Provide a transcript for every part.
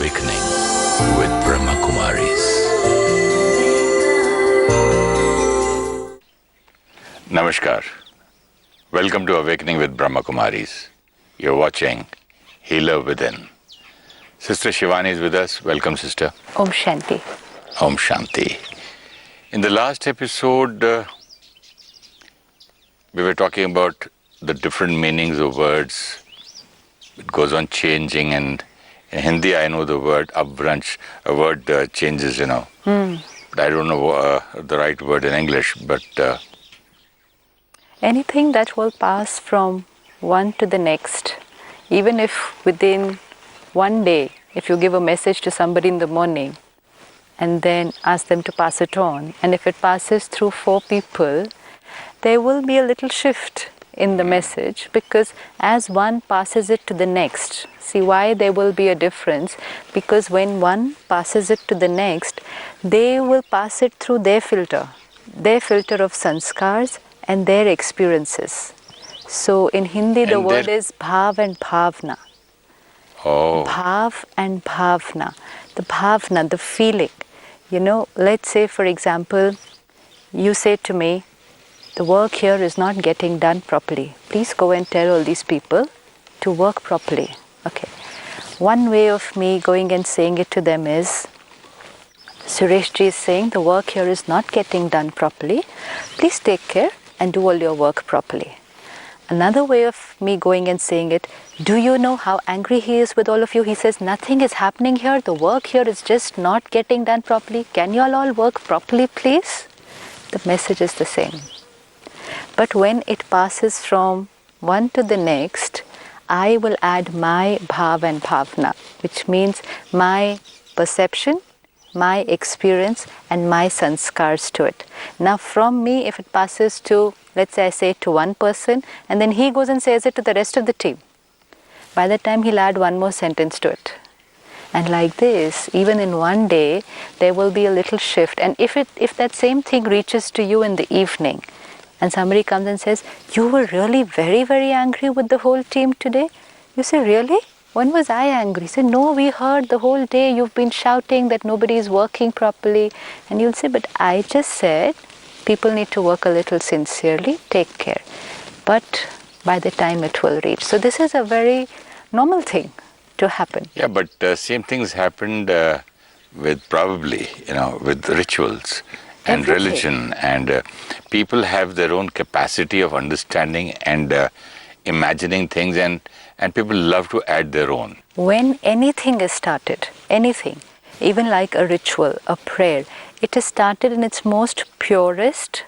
Awakening with Brahmakumaris. Namaskar. Welcome to Awakening with Brahmakumaris. You're watching Healer Within. Sister Shivani is with us. Welcome, sister. Om Shanti. Om Shanti. In the last episode, we were talking about the different meanings of words. It goes on changing, and in Hindi I know the word abvranch, a word changes, But I don't know the right word in English, but... Anything that will pass from one to the next, even if within one day, if you give a message to somebody in the morning and then ask them to pass it on, and if it passes through 4 people, there will be a little shift in the message, because as one passes it to the next, see why there will be a difference, because when one passes it to the next, they will pass it through their filter of sanskars and their experiences. So in Hindi the word is bhav and bhavna. Oh. Bhav and bhavna. The bhavna, the feeling. Let's say for example, you say to me, the work here is not getting done properly. Please go and tell all these people to work properly. Okay. One way of me going and saying it to them is, Sureshji is saying the work here is not getting done properly. Please take care and do all your work properly. Another way of me going and saying it, do you know how angry he is with all of you? He says nothing is happening here. The work here is just not getting done properly. Can you all work properly, please? The message is the same. But when it passes from one to the next, I will add my bhav and bhavna, which means my perception, my experience and my sanskars to it. Now from me, if it passes to, let's say I say it to one person, and then he goes and says it to the rest of the team, by the time he'll add one more sentence to it. And like this, even in one day, there will be a little shift. And if that same thing reaches to you in the evening, and somebody comes and says, you were really very, very angry with the whole team today? You say, really? When was I angry? He said, no, we heard the whole day you've been shouting that nobody is working properly. And you'll say, but I just said people need to work a little sincerely, take care. But by the time it will reach. So this is a very normal thing to happen. Yeah, but same things happened with probably, with rituals and Everything. Religion, and people have their own capacity of understanding and imagining things, and people love to add their own. When anything is started, anything, even like a ritual, a prayer, it is started in its most purest,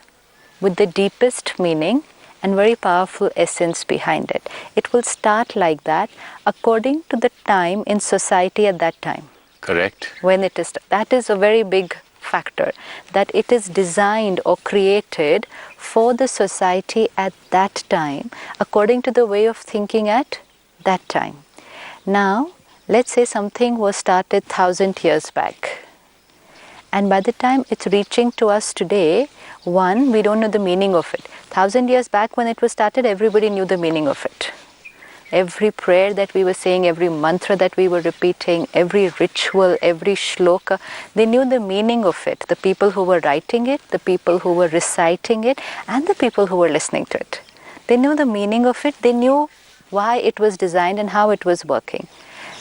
with the deepest meaning and very powerful essence behind it. It will start like that according to the time in society at that time. Correct. When it is, that is a very big factor, that it is designed or created for the society at that time, according to the way of thinking at that time. Now, let's say something was started 1,000 years back. And by the time it's reaching to us today, one, we don't know the meaning of it. 1,000 years back when it was started, everybody knew the meaning of it. Every prayer that we were saying, every mantra that we were repeating, every ritual, every shloka, they knew the meaning of it. The people who were writing it, the people who were reciting it, and the people who were listening to it. They knew the meaning of it. They knew why it was designed and how it was working.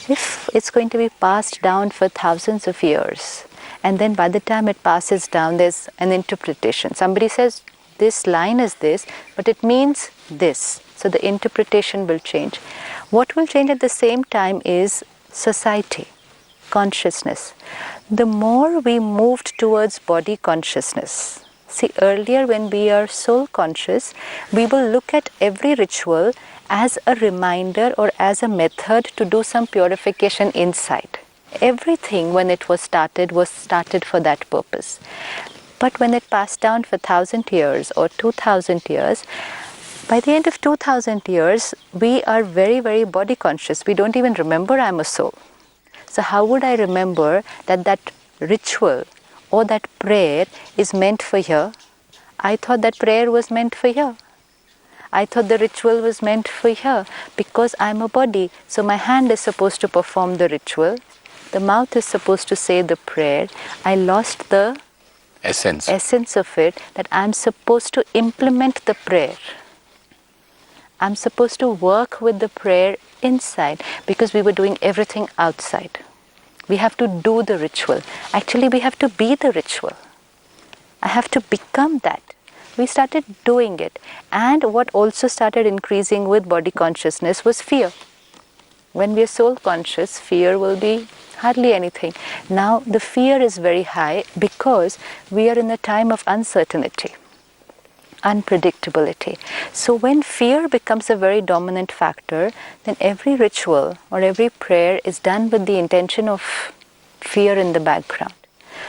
If it's going to be passed down for thousands of years, and then by the time it passes down, there's an interpretation. Somebody says, this line is this, but it means this. So the interpretation will change. What will change at the same time is society, consciousness. The more we moved towards body consciousness, see, earlier when we are soul conscious, we will look at every ritual as a reminder or as a method to do some purification inside. Everything when it was started for that purpose. But when it passed down for 1,000 years or 2,000 years, by the end of 2,000 years, we are very, very body conscious. We don't even remember I'm a soul. So how would I remember that ritual or that prayer is meant for here? I thought that prayer was meant for here. I thought the ritual was meant for here because I'm a body. So my hand is supposed to perform the ritual. The mouth is supposed to say the prayer. I lost the essence of it, that I'm supposed to implement the prayer. I'm supposed to work with the prayer inside, because we were doing everything outside. We have to do the ritual. Actually, we have to be the ritual. I have to become that. We started doing it. And what also started increasing with body consciousness was fear. When we are soul conscious, fear will be hardly anything. Now the fear is very high because we are in a time of uncertainty, unpredictability. So when fear becomes a very dominant factor, then every ritual or every prayer is done with the intention of fear in the background.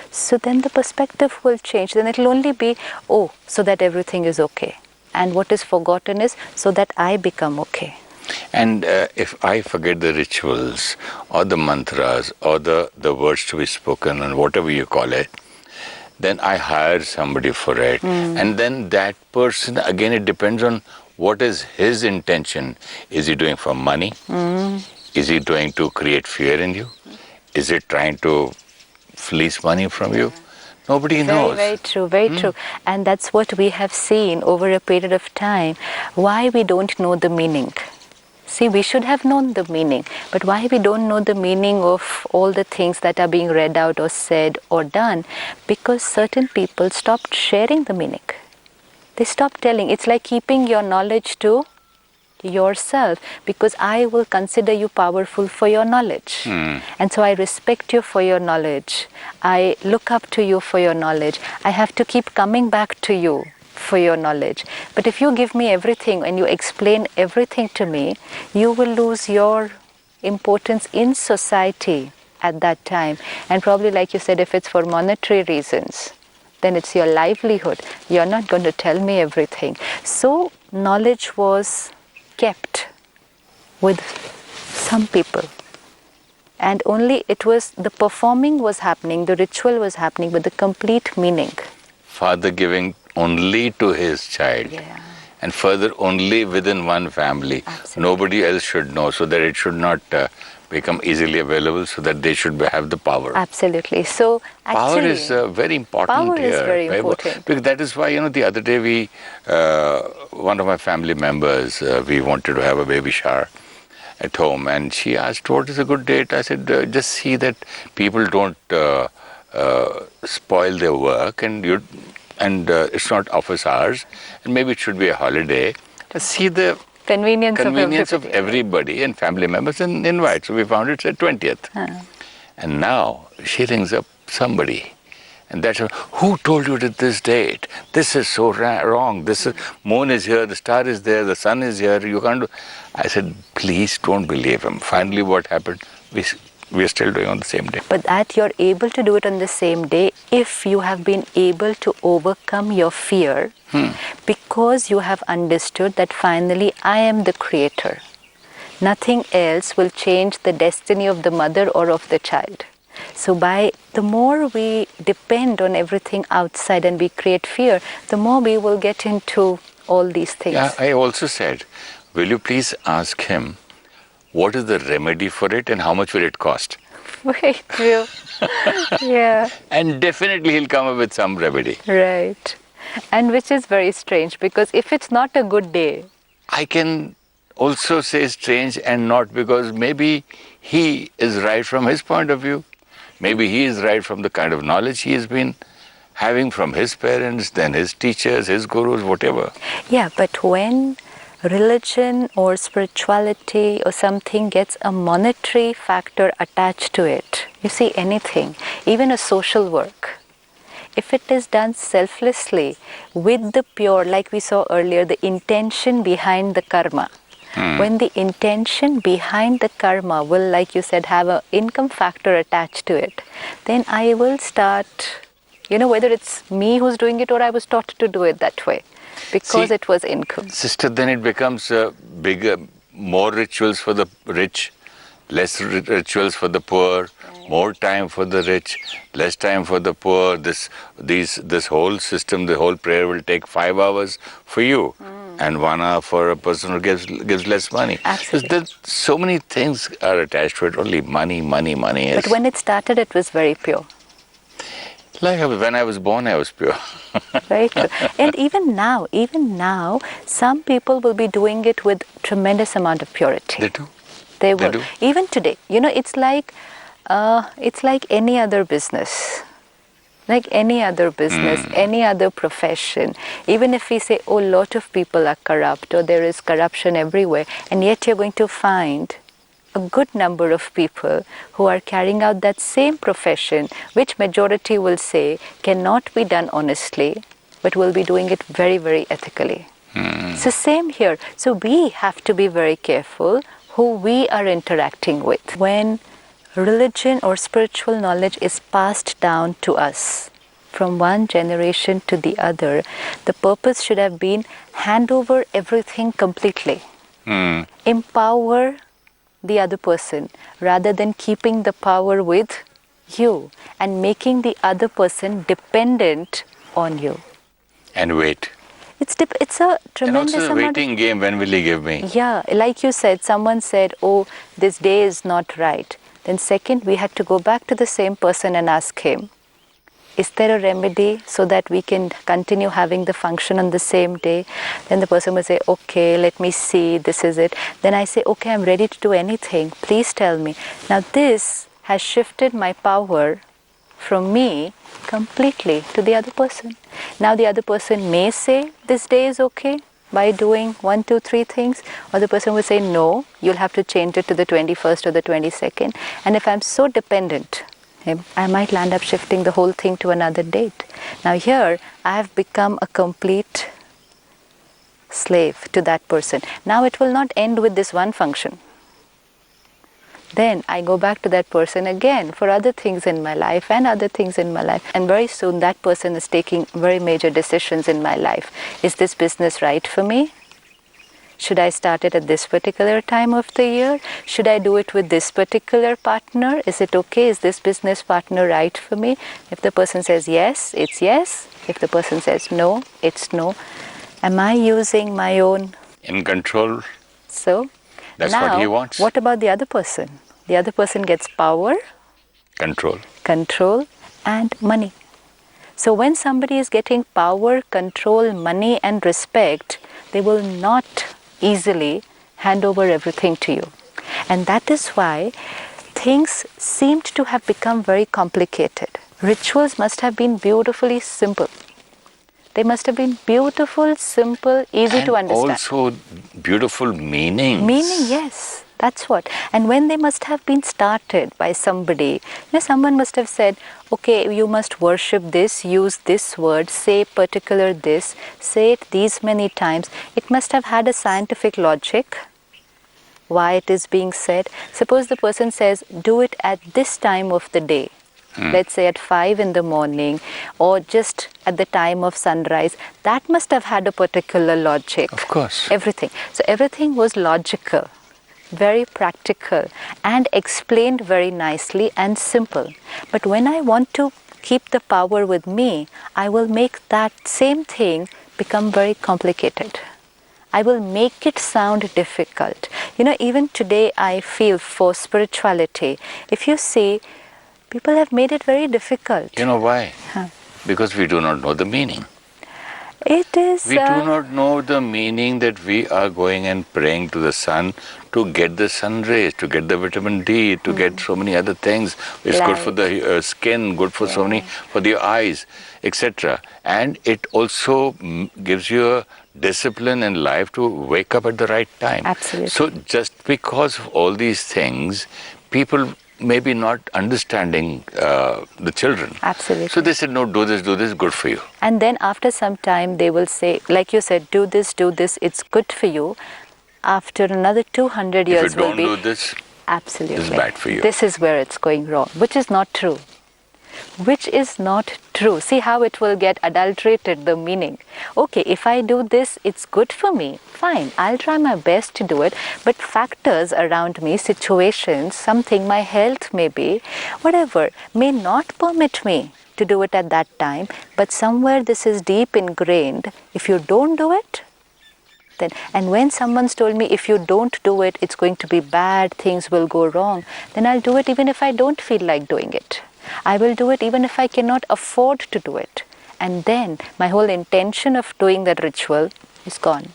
So then the perspective will change. Then it will only be, oh, so that everything is okay. And what is forgotten is, so that I become okay. And if I forget the rituals or the mantras or the words to be spoken and whatever you call it, then I hire somebody for it. And then that person, again, it depends on what is his intention. Is he doing for money? Is he doing to create fear in you? Is it trying to fleece money from you? Nobody knows. Very true, very true. And that's what we have seen over a period of time, why we don't know the meaning. See, we should have known the meaning, but why we don't know the meaning of all the things that are being read out or said or done? Because certain people stopped sharing the meaning. They stopped telling. It's like keeping your knowledge to yourself, because I will consider you powerful for your knowledge. And so I respect you for your knowledge. I look up to you for your knowledge. I have to keep coming back to you for your knowledge. But if you give me everything and you explain everything to me, you will lose your importance in society at that time. And probably, like you said, if it's for monetary reasons, then it's your livelihood. You're not going to tell me everything. So knowledge was kept with some people. And only it was, the performing was happening, the ritual was happening with the complete meaning. Father giving only to his child, and further only within one family. Absolutely. Nobody else should know, so that it should not become easily available, so that they should have the power. Absolutely. So Power actually, is very important power here. is very important. Because that is why, the other day one of my family members, we wanted to have a baby shower at home, and she asked, what is a good date? I said, just see that people don't spoil their work, and it's not office hours, and maybe it should be a holiday. But see the convenience of everybody and family members, and invite. So we found it's at 20th. And now she rings up somebody, and that's who told you that this date? This is so wrong. This is, moon is here, the star is there, the sun is here. You can't do. I said, please don't believe him. Finally, what happened? We are still doing on the same day. But that you're able to do it on the same day if you have been able to overcome your fear, because you have understood that finally I am the creator. Nothing else will change the destiny of the mother or of the child. So the more we depend on everything outside and we create fear, the more we will get into all these things. Yeah, I also said, will you please ask him, what is the remedy for it and how much will it cost? Very true. Yeah. And definitely he'll come up with some remedy. Right. And which is very strange, because if it's not a good day, I can also say strange and not, because maybe he is right from his point of view. Maybe he is right from the kind of knowledge he has been having from his parents, then his teachers, his gurus, whatever. Yeah, but when religion or spirituality or something gets a monetary factor attached to it, you see, anything, even a social work, if it is done selflessly with the pure, like we saw earlier, the intention behind the karma, when the intention behind the karma will, like you said, have an income factor attached to it, then I will start, whether it's me who's doing it or I was taught to do it that way, because it was income. Sister, then it becomes bigger, more rituals for the rich, less rituals for the poor, more time for the rich, less time for the poor. This whole system, the whole prayer will take 5 hours for you, and 1 hour for a person who gives less money. Absolutely. There's so many things are attached to it. Only money, money, money. But when it started, it was very pure. Like when I was born, I was pure. Very true. And even now, some people will be doing it with tremendous amount of purity. They do. They will. do. Even today, it's like any other business. Like any other business, any other profession. Even if we say, oh, a lot of people are corrupt, or there is corruption everywhere, and yet you're going to find a good number of people who are carrying out that same profession, which majority will say cannot be done honestly, but will be doing it very, very ethically. So same here. So we have to be very careful who we are interacting with. When religion or spiritual knowledge is passed down to us from one generation to the other, the purpose should have been hand over everything completely. Empower the other person rather than keeping the power with you and making the other person dependent on you. And wait. It's a tremendous and also the amount waiting game, when will he give me? Yeah, like you said, someone said, oh, this day is not right. Then second, we had to go back to the same person and ask him, is there a remedy so that we can continue having the function on the same day? Then the person will say, okay, let me see, this is it. Then I say, okay, I'm ready to do anything. Please tell me. Now this has shifted my power from me completely to the other person. Now the other person may say, this day is okay by doing 1, 2, 3 things. Or the person will say, no, you'll have to change it to the 21st or the 22nd. And if I'm so dependent, I might land up shifting the whole thing to another date. Now here, I have become a complete slave to that person. Now it will not end with this one function. Then I go back to that person again for other things in my life and other things in my life. And very soon that person is taking very major decisions in my life. Is this business right for me? Should I start it at this particular time of the year? Should I do it with this particular partner? Is it okay? Is this business partner right for me? If the person says yes, it's yes. If the person says no, it's no. Am I using my own? In control. So, that's now, what he wants. What about the other person? The other person gets power, control, and money. So when somebody is getting power, control, money, and respect, they will not easily hand over everything to you. And that is why things seemed to have become very complicated. Rituals must have been beautifully simple. They must have been beautiful, simple, easy to understand. And also beautiful meanings. Meaning, yes. That's what. And when they must have been started by somebody, someone must have said, okay, you must worship this, use this word, say particular this, say it these many times. It must have had a scientific logic why it is being said. Suppose the person says, do it at this time of the day. Let's say at 5 in the morning or just at the time of sunrise. That must have had a particular logic. Of course. Everything. So everything was logical, very practical, and explained very nicely and simple. But when I want to keep the power with me, I will make that same thing become very complicated. I will make it sound difficult. Even today I feel for spirituality, if you see, people have made it very difficult. You know why? Because we do not know the meaning. It is... We do not know the meaning that we are going and praying to the sun to get the sun rays, to get the vitamin D, to get so many other things. It's good for the skin, good for so many, for the eyes, etc. And it also gives you a discipline in life to wake up at the right time. Absolutely. So just because of all these things, people maybe not understanding the children. Absolutely. So they said, no, do this, good for you. And then after some time they will say, like you said, do this, it's good for you. After another 200 years if you will be... don't do this, absolutely. This is bad for you. This is where it's going wrong, which is not true. Which is not true. True. See how it will get adulterated, the meaning. Okay, if I do this, it's good for me. Fine, I'll try my best to do it. But factors around me, situations, something, my health maybe, whatever, may not permit me to do it at that time. But somewhere this is deep ingrained. If you don't do it, then, and when someone's told me if you don't do it, it's going to be bad, things will go wrong, then I'll do it even if I don't feel like doing it. I will do it even if I cannot afford to do it. And then my whole intention of doing that ritual is gone.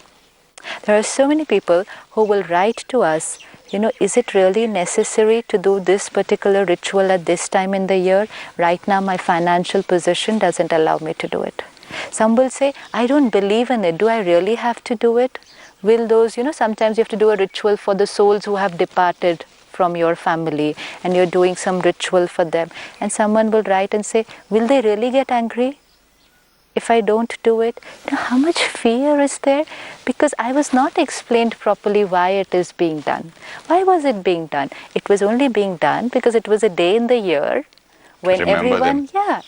There are so many people who will write to us, is it really necessary to do this particular ritual at this time in the year? Right now my financial position doesn't allow me to do it. Some will say, I don't believe in it. Do I really have to do it? Will those, sometimes you have to do a ritual for the souls who have departed from your family and you're doing some ritual for them. And someone will write and say, will they really get angry if I don't do it? How much fear is there? Because I was not explained properly why it is being done. Why was it being done? It was only being done because it was a day in the year when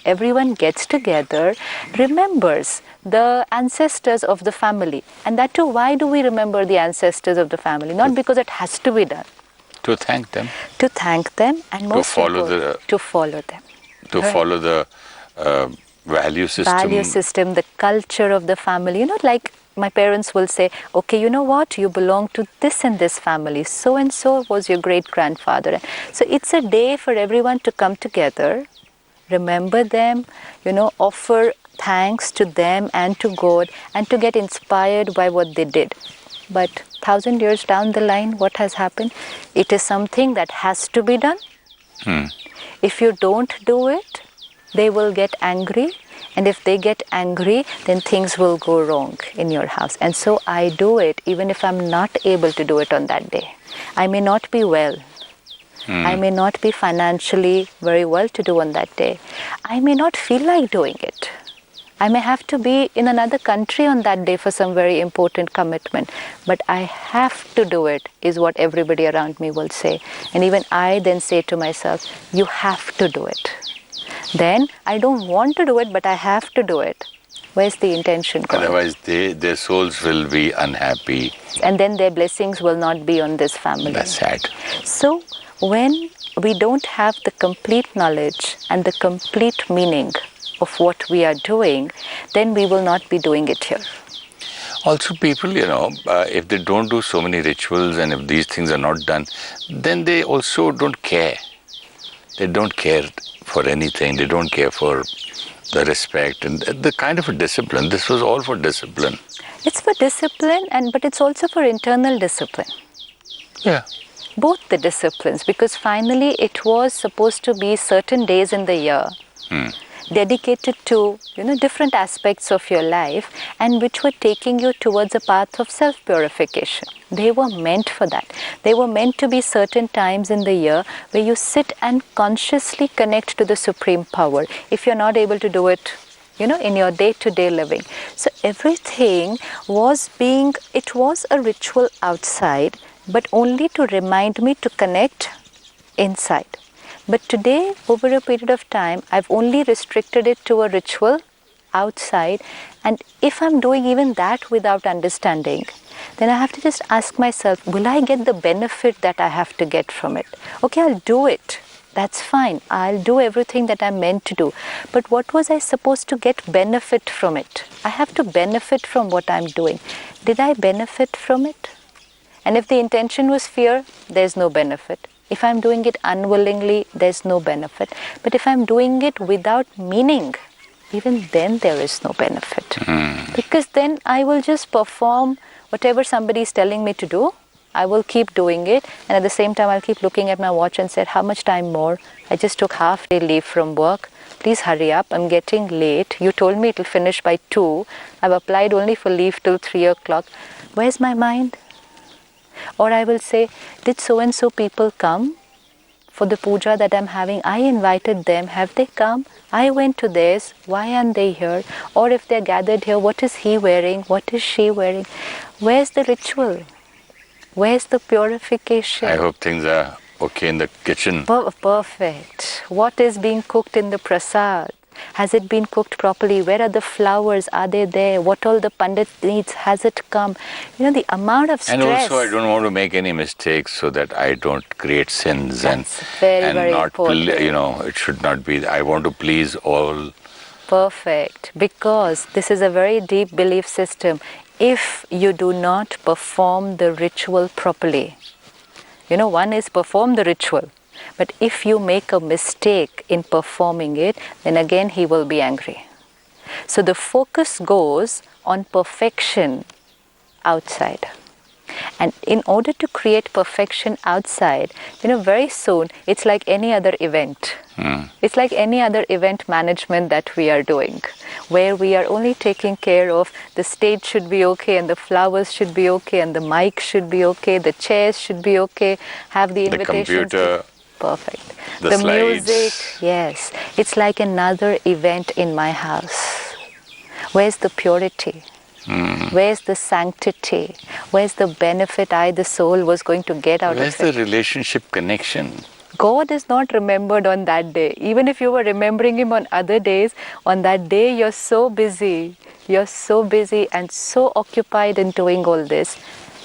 everyone gets together, remembers the ancestors of the family. And that too, why do we remember the ancestors of the family? Not because it has to be done. To thank them. To thank them, and most to follow them. To follow the value system. The culture of the family. Like my parents will say, okay, you know what? You belong to this and this family. So and so was your great-grandfather. So it's a day for everyone to come together, remember them, offer thanks to them and to God, and to get inspired by what they did. But 1,000 years down the line, what has happened? It is something that has to be done. If you don't do it, they will get angry. And if they get angry, then things will go wrong in your house. And so I do it even if I'm not able to do it on that day. I may not be well. I may not be financially very well to do on that day. I may not feel like doing it. I may have to be in another country on that day for some very important commitment. But I have to do it, is what everybody around me will say. And even I then say to myself, you have to do it. Then I don't want to do it, but I have to do it. Where's the intention going? Otherwise, their souls will be unhappy. And then their blessings will not be on this family. That's sad. So when we don't have the complete knowledge and the complete meaning of what we are doing, then we will not be doing it here. Also, people, if they don't do so many rituals and if these things are not done, then they also don't care. They don't care for anything. They don't care for the respect and the kind of a discipline. This was all for discipline. It's for discipline, but it's also for internal discipline. Yeah. Both the disciplines, because finally it was supposed to be certain days in the year dedicated to, different aspects of your life, and which were taking you towards a path of self-purification. They were meant for that. They were meant to be certain times in the year where you sit and consciously connect to the Supreme Power, if you're not able to do it, in your day-to-day living. So everything was it was a ritual outside, but only to remind me to connect inside. But today, over a period of time, I've only restricted it to a ritual outside. And if I'm doing even that without understanding, then I have to just ask myself, will I get the benefit that I have to get from it? Okay, I'll do it. That's fine. I'll do everything that I'm meant to do. But what was I supposed to get benefit from it? I have to benefit from what I'm doing. Did I benefit from it? And if the intention was fear, there's no benefit. If I'm doing it unwillingly, there's no benefit. But if I'm doing it without meaning, even then there is no benefit. Because then I will just perform whatever somebody is telling me to do. I will keep doing it, and at the same time I'll keep looking at my watch and say, how much time more? I just took half-day leave from work. Please hurry up, I'm getting late. You told me it'll finish by 2. I've applied only for leave till 3 o'clock. Where's my mind? Or I will say, did so-and-so people come for the puja that I'm having? I invited them. Have they come? I went to theirs. Why aren't they here? Or if they're gathered here, what is he wearing? What is she wearing? Where's the ritual? Where's the purification? I hope things are okay in the kitchen. Perfect. What is being cooked in the prasad? Has it been cooked properly? Where are the flowers? Are they there? What all the pandit needs? Has it come? The amount of stress. And also, I don't want to make any mistakes so that I don't create sins. That's very, and very not, important. it should not be. I want to please all. Perfect. Because this is a very deep belief system. If you do not perform the ritual properly, one is perform the ritual. But if you make a mistake in performing it, then again he will be angry. So the focus goes on perfection outside. And in order to create perfection outside, very soon it's like any other event. It's like any other event management that we are doing, where we are only taking care of the stage should be okay, and the flowers should be okay, and the mic should be okay, the chairs should be okay, have the invitations. The computer. Perfect. The slides. Music, yes. It's like another event in my house. Where's the purity? Where's the sanctity? Where's the benefit the soul was going to get out of it? Where's the relationship connection? God is not remembered on that day. Even if you were remembering Him on other days, on that day you're so busy. You're so busy and so occupied in doing all this.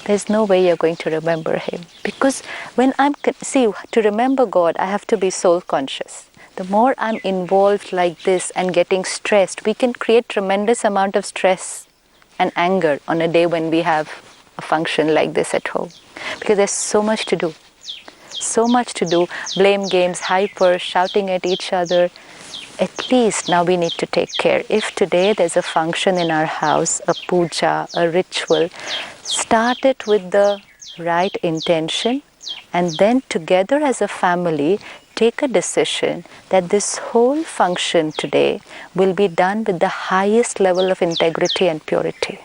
There's no way you're going to remember Him. Because when to remember God, I have to be soul conscious. The more I'm involved like this and getting stressed, we can create tremendous amount of stress and anger on a day when we have a function like this at home. Because there's so much to do. So much to do. Blame games, hyper, shouting at each other. At least now we need to take care. If today there's a function in our house, a puja, a ritual, start it with the right intention, and then together as a family take a decision that this whole function today will be done with the highest level of integrity and purity.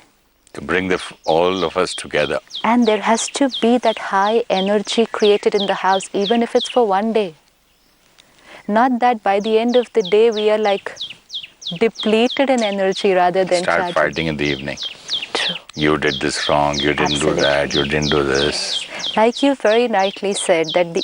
To bring all of us together. And there has to be that high energy created in the house, even if it's for one day. Not that by the end of the day we are like depleted in energy rather than start fighting in the evening. True. You did this wrong, you didn't Absolutely. do that, you didn't do this. Like you very rightly said, that the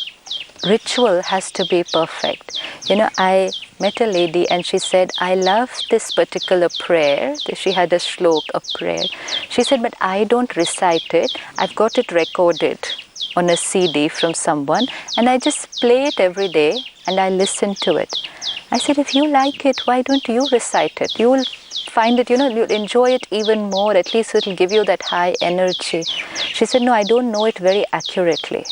ritual has to be perfect. I met a lady and she said, I love this particular prayer. She had a shlok, a prayer. She said, but I don't recite it. I've got it recorded on a CD from someone and I just play it every day and I listen to it. I said, if you like it, why don't you recite it? You will find it, you'll enjoy it even more. At least it'll give you that high energy. She said, no, I don't know it very accurately.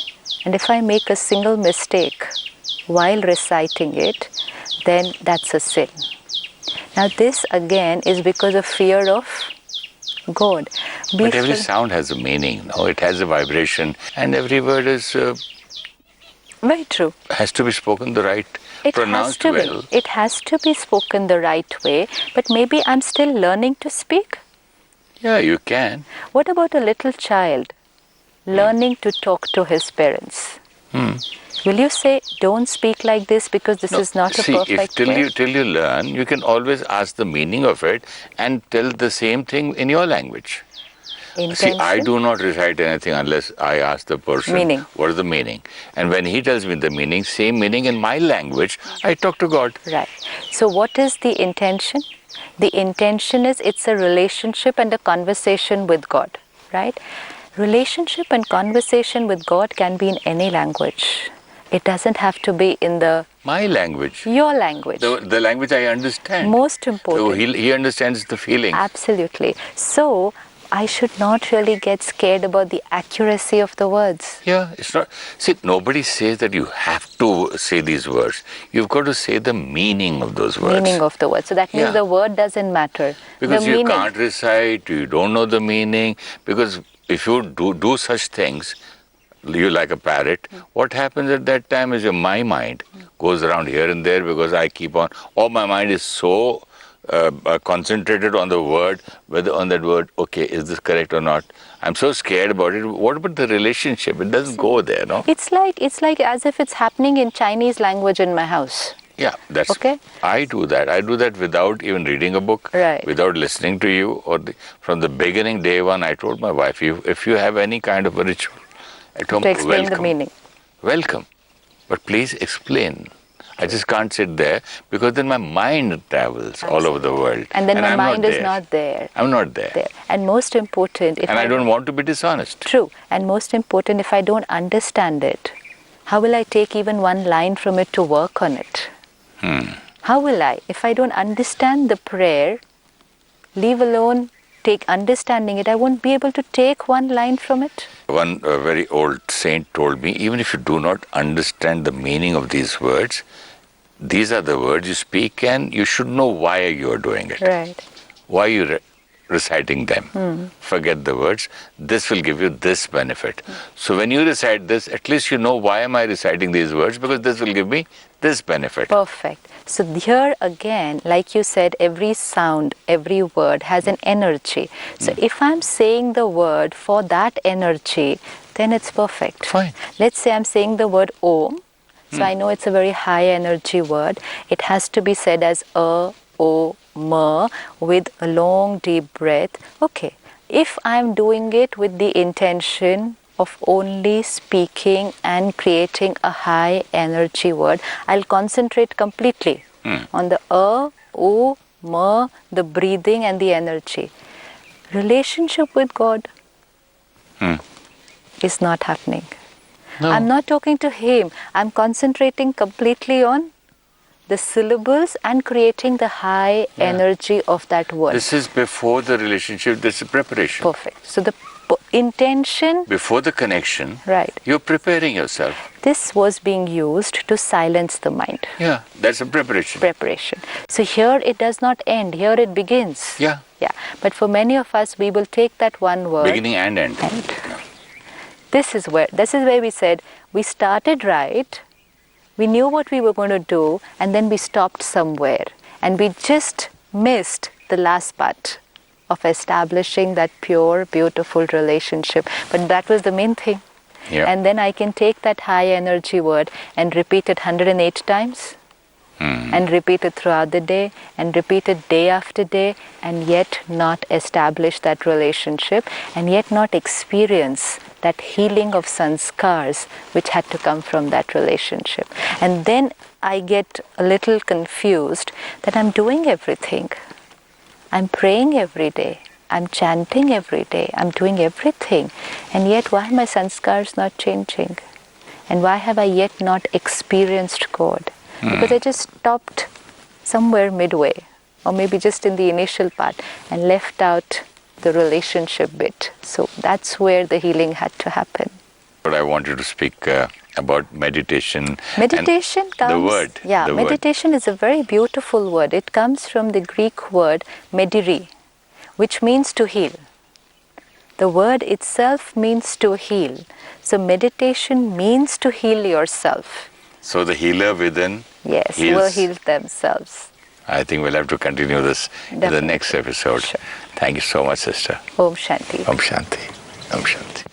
And if I make a single mistake while reciting it, then that's a sin. Now this again is because of fear of God. But every sound has a meaning, no? It has a vibration, and every word is very true. Has to be spoken the right, pronounced well. It has to be spoken the right way, but maybe I'm still learning to speak. Yeah, you can. What about a little child learning to talk to his parents? Will you say, don't speak like this because this is not a perfect way? Till you learn, you can always ask the meaning of it and tell the same thing in your language. Intention? See, I do not recite anything unless I ask the person, what is the meaning? And when he tells me the meaning, same meaning in my language, I talk to God. Right. So what is the intention? The intention is it's a relationship and a conversation with God, right? Relationship and conversation with God can be in any language. It doesn't have to be in my language. Your language. The language I understand. Most important. So he understands the feeling. Absolutely. So I should not really get scared about the accuracy of the words. Yeah, it's not. See, nobody says that you have to say these words. You've got to say the meaning of those words. Meaning of the words. So that means the word doesn't matter. Because you can't recite, you don't know the meaning. Because if you do such things, you like a parrot, what happens at that time is my mind goes around here and there because I keep on, my mind is so concentrated on the word, whether on that word, okay, is this correct or not? I'm so scared about it. What about the relationship? It doesn't go there, no? It's like as if it's happening in Chinese language in my house. Yeah, that's okay. I do that. I do that without even reading a book, without listening to you. From the beginning, day one, I told my wife, if you have any kind of a ritual at home, to explain welcome. The meaning. Welcome. But please explain. I just can't sit there because then my mind travels all over the world. And then my I'm mind not is there. not there. I'm not there. And most important, if And I don't want to be dishonest. True. And most important, if I don't understand it, how will I take even one line from it to work on it? How will I? If I don't understand the prayer, leave alone take understanding it, I won't be able to take one line from it. One very old saint told me, even if you do not understand the meaning of these words, these are the words you speak and you should know why you are doing it. Right. Why you reciting them. Forget the words. This will give you this benefit. So when you recite this, at least you know why am I reciting these words, because this will give me this benefit. Perfect. So here again, like you said, every sound, every word has an energy. So if I'm saying the word for that energy, then it's perfect. Fine. Let's say I'm saying the word Om. So I know it's a very high energy word. It has to be said as O, M, with a long deep breath. Okay. If I'm doing it with the intention of only speaking and creating a high energy word, I'll concentrate completely on the O, M, the breathing and the energy. Relationship with God is not happening. No. I'm not talking to Him. I'm concentrating completely on the syllables and creating the high energy of that word. This is before the relationship, this is preparation. Perfect. So the intention... Before the connection, right. You're preparing yourself. This was being used to silence the mind. Yeah, that's a preparation. Preparation. So here it does not end. Here it begins. Yeah. Yeah. But for many of us, we will take that one word. Beginning and end. Yeah. This is where we said we started right, we knew what we were going to do, and then we stopped somewhere. And we just missed the last part of establishing that pure, beautiful relationship. But that was the main thing. Yeah. And then I can take that high energy word and repeat it 108 times. And repeat it throughout the day, and repeat it day after day, and yet not establish that relationship, and yet not experience that healing of sanskars which had to come from that relationship. And then I get a little confused that I'm doing everything. I'm praying every day. I'm chanting every day. I'm doing everything. And yet why are my sanskars not changing? And why have I yet not experienced God? Because I just stopped somewhere midway, or maybe just in the initial part, and left out the relationship bit. So that's where the healing had to happen. But I wanted to speak about meditation. Meditation comes... The word. Yeah, the meditation word. is a very beautiful word. It comes from the Greek word mediri, which means to heal. The word itself means to heal. So meditation means to heal yourself. So the healer within will heal themselves. I think we'll have to continue this in the next episode. Sure. Thank you so much, sister. Om Shanti. Om Shanti. Om Shanti.